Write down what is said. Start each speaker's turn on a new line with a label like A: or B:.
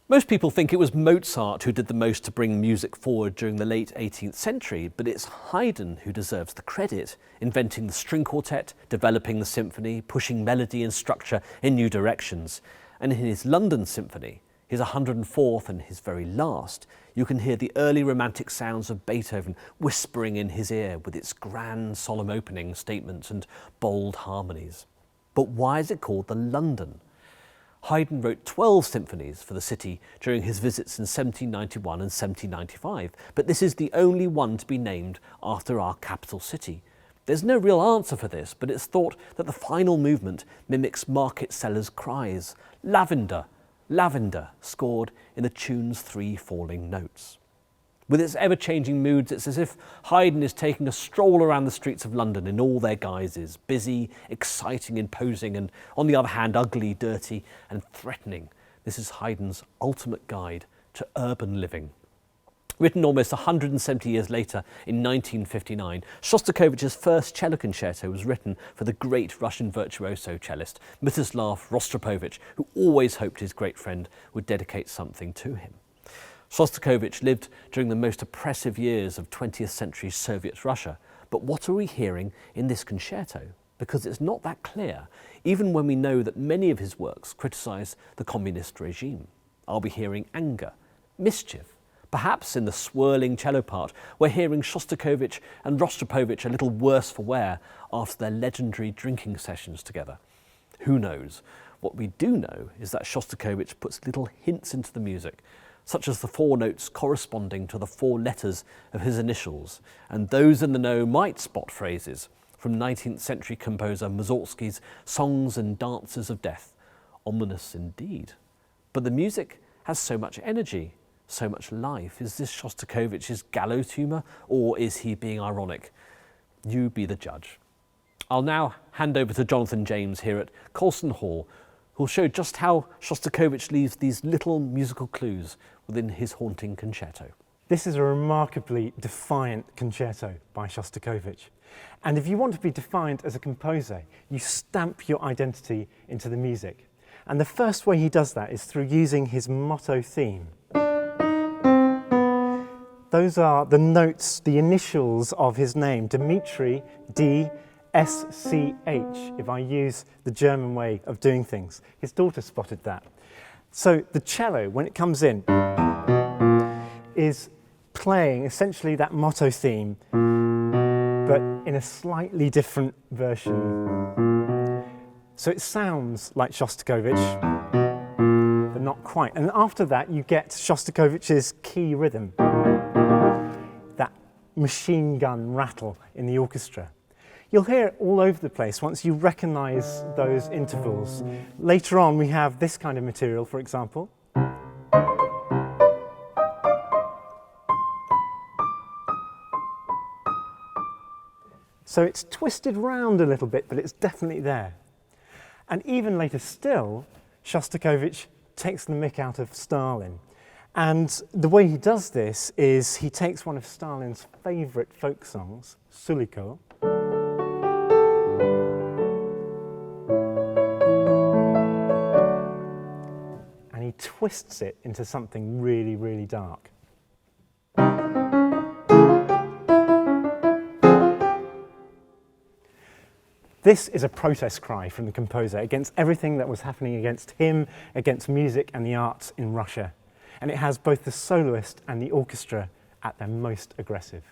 A: Most people think it was Mozart who did the most to bring music forward during the late 18th century, but it's Haydn who deserves the credit, inventing the string quartet, developing the symphony, pushing melody and structure in new directions. And in his London Symphony, his 104th and his very last, you can hear the early romantic sounds of Beethoven whispering in his ear with its grand solemn opening statements and bold harmonies. But why is it called the London? Haydn wrote 12 symphonies for the city during his visits in 1791 and 1795, but this is the only one to be named after our capital city. There's no real answer for this, but it's thought that the final movement mimics market sellers' cries, "Lavender, lavender," scored in the tune's 3 falling notes. With its ever-changing moods, it's as if Haydn is taking a stroll around the streets of London in all their guises, busy, exciting, imposing, and on the other hand, ugly, dirty, and threatening. This is Haydn's ultimate guide to urban living. Written almost 170 years later, in 1959, Shostakovich's first cello concerto was written for the great Russian virtuoso cellist, Mstislav Rostropovich, who always hoped his great friend would dedicate something to him. Shostakovich lived during the most oppressive years of 20th century Soviet Russia. But what are we hearing in this concerto? Because it's not that clear, even when we know that many of his works criticise the communist regime. Are we hearing anger, mischief? Perhaps in the swirling cello part, we're hearing Shostakovich and Rostropovich a little worse for wear after their legendary drinking sessions together. Who knows? What we do know is that Shostakovich puts little hints into the music, such as the 4 notes corresponding to the 4 letters of his initials, and those in the know might spot phrases from 19th century composer Mussorgsky's Songs and Dances of Death. Ominous indeed. But the music has so much energy, so much life. Is this Shostakovich's gallows humour, or is he being ironic? You be the judge. I'll now hand over to Jonathan James here at Colston Hall, who'll show just how Shostakovich leaves these little musical clues within his haunting concerto.
B: This is a remarkably defiant concerto by Shostakovich. And if you want to be defiant as a composer, you stamp your identity into the music. And the first way he does that is through using his motto theme. Those are the notes, the initials of his name, Dmitri, D, S-C-H, if I use the German way of doing things. His daughter spotted that. So the cello, when it comes in, is playing essentially that motto theme, but in a slightly different version. So it sounds like Shostakovich, but not quite. And after that, you get Shostakovich's key rhythm, that machine gun rattle in the orchestra. You'll hear it all over the place once you recognise those intervals. Later on, we have this kind of material, for example. So it's twisted round a little bit, but it's definitely there. And even later still, Shostakovich takes the mick out of Stalin. And the way he does this is he takes one of Stalin's favourite folk songs, Suliko, and he twists it into something really, really dark. This is a protest cry from the composer against everything that was happening against him, against music and the arts in Russia. And it has both the soloist and the orchestra at their most aggressive.